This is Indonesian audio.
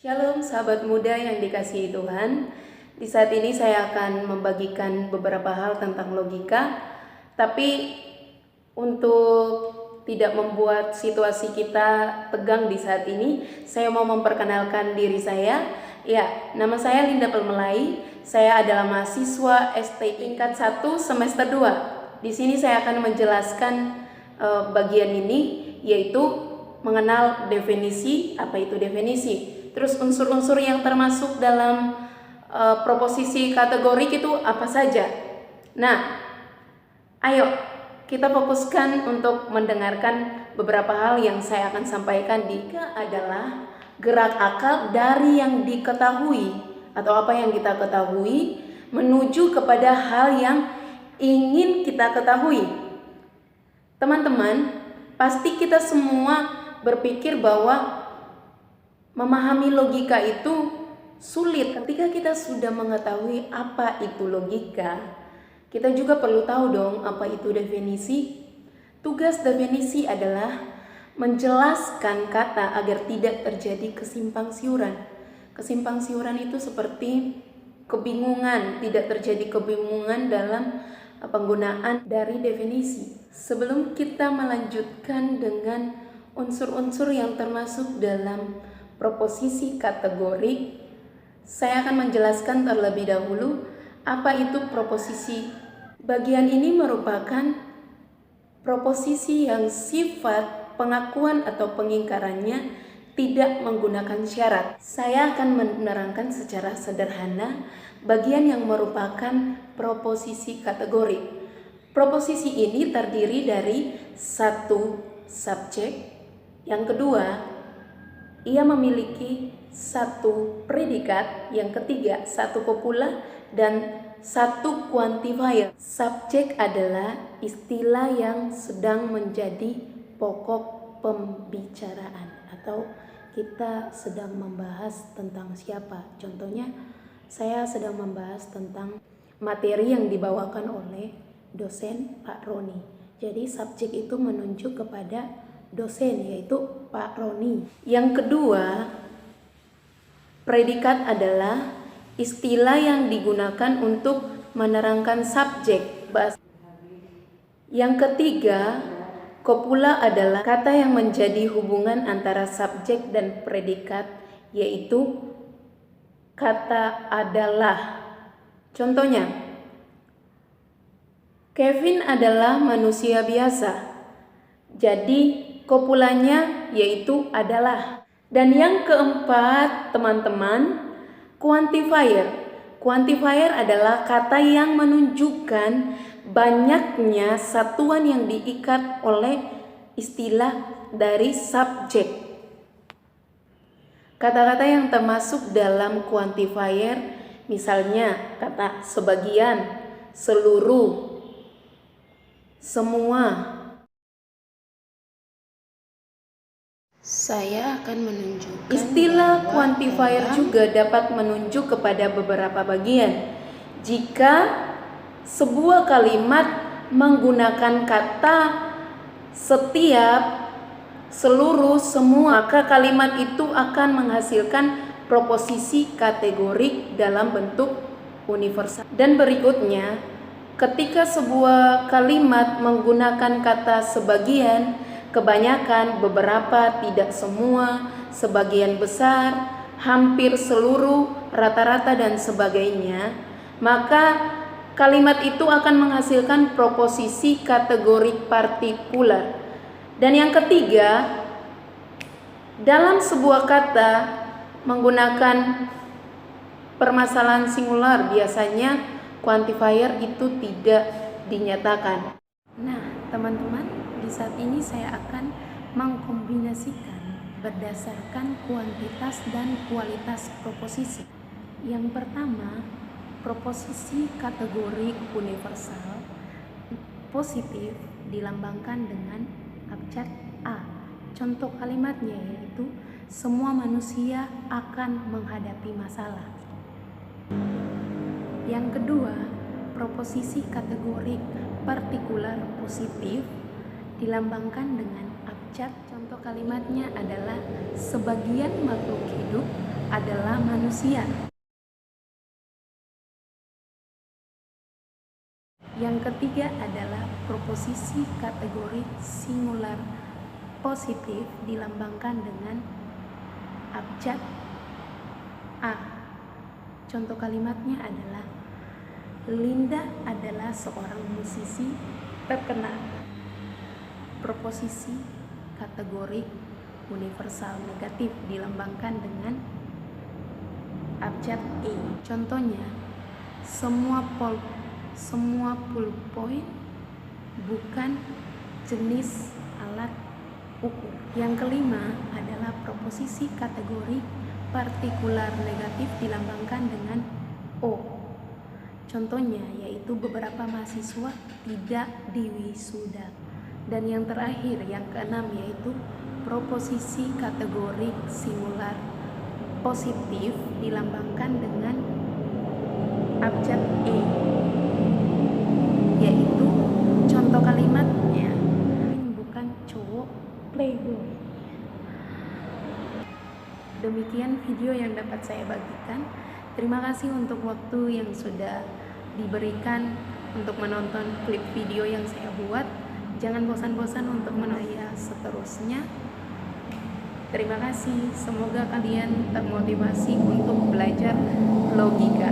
Shalom sahabat muda yang dikasihi Tuhan. Di saat ini saya akan membagikan beberapa hal tentang logika. Tapi untuk tidak membuat situasi kita tegang di saat ini, saya mau memperkenalkan diri saya. Ya, nama saya Linda Pelmelai. Saya adalah mahasiswa ST tingkat 1 semester 2. Di sini saya akan menjelaskan bagian ini, yaitu mengenal definisi. Apa itu definisi? Terus unsur-unsur yang termasuk dalam proposisi kategorik itu apa saja? Nah, ayo kita fokuskan untuk mendengarkan beberapa hal yang saya akan sampaikan. Logika adalah gerak akal dari yang diketahui atau apa yang kita ketahui menuju kepada hal yang ingin kita ketahui. Teman-teman, pasti kita semua berpikir bahwa memahami logika itu sulit. Ketika kita sudah mengetahui apa itu logika, kita juga perlu tahu dong apa itu definisi. Tugas definisi adalah menjelaskan kata agar tidak terjadi kesimpang siuran. Kesimpang siuran itu seperti kebingungan, tidak terjadi kebingungan dalam penggunaan dari definisi. Sebelum kita melanjutkan dengan unsur-unsur yang termasuk dalam proposisi kategorik, saya akan menjelaskan terlebih dahulu apa itu proposisi. Bagian ini merupakan proposisi yang sifat pengakuan atau pengingkarannya tidak menggunakan syarat. Saya akan menerangkan secara sederhana bagian yang merupakan proposisi kategorik. Proposisi ini terdiri dari satu subjek, yang kedua ia memiliki satu predikat, yang ketiga satu kopula, dan satu quantifier. Subjek adalah istilah yang sedang menjadi pokok pembicaraan atau kita sedang membahas tentang siapa. Contohnya, saya sedang membahas tentang materi yang dibawakan oleh dosen Pak Roni. Jadi subjek itu menunjuk kepada dosen, yaitu Pak Roni. Yang kedua, predikat adalah istilah yang digunakan untuk menerangkan subjek. Yang ketiga, kopula adalah kata yang menjadi hubungan antara subjek dan predikat, yaitu kata adalah. Contohnya, Kevin adalah manusia biasa. Jadi kopulanya yaitu adalah. Dan yang keempat, teman-teman, quantifier. Quantifier adalah kata yang menunjukkan banyaknya satuan yang diikat oleh istilah dari subjek. Kata-kata yang termasuk dalam quantifier misalnya kata sebagian, seluruh, semua. Saya akan menunjukkan istilah quantifier juga dapat menunjuk kepada beberapa bagian. Jika sebuah kalimat menggunakan kata setiap, seluruh, semua, maka kalimat itu akan menghasilkan proposisi kategorik dalam bentuk universal. Dan berikutnya, ketika sebuah kalimat menggunakan kata sebagian, kebanyakan, beberapa, tidak semua, sebagian besar, hampir seluruh, rata-rata, dan sebagainya, maka kalimat itu akan menghasilkan proposisi kategorik partikular. Dan yang ketiga, dalam sebuah kata menggunakan permasalahan singular, biasanya quantifier itu tidak dinyatakan. Nah, teman-teman, di saat ini saya akan mengkombinasikan berdasarkan kuantitas dan kualitas proposisi. Yang pertama, proposisi kategorik universal positif dilambangkan dengan abjad A. Contoh kalimatnya yaitu semua manusia akan menghadapi masalah. Yang kedua, proposisi kategorik partikular positif dilambangkan dengan abjad. Contoh kalimatnya adalah sebagian makhluk hidup adalah manusia. Yang ketiga adalah proposisi kategori singular positif dilambangkan dengan abjad A. Contoh kalimatnya adalah Linda adalah seorang musisi terkenal. Proposisi kategori universal negatif dilambangkan dengan abjad E. Contohnya, semua pulpoid bukan jenis alat ukur. Yang kelima adalah proposisi kategori partikular negatif dilambangkan dengan O. Contohnya yaitu beberapa mahasiswa tidak diwisuda. Dan yang terakhir, yang keenam, yaitu proposisi kategori singular positif dilambangkan dengan abjad E, yaitu contoh kalimatnya bukan cowok playboy. Demikian video yang dapat saya bagikan. Terima kasih untuk waktu yang sudah diberikan untuk menonton klip video yang saya buat. Jangan bosan-bosan untuk menonton seterusnya. Terima kasih. Semoga kalian termotivasi untuk belajar logika.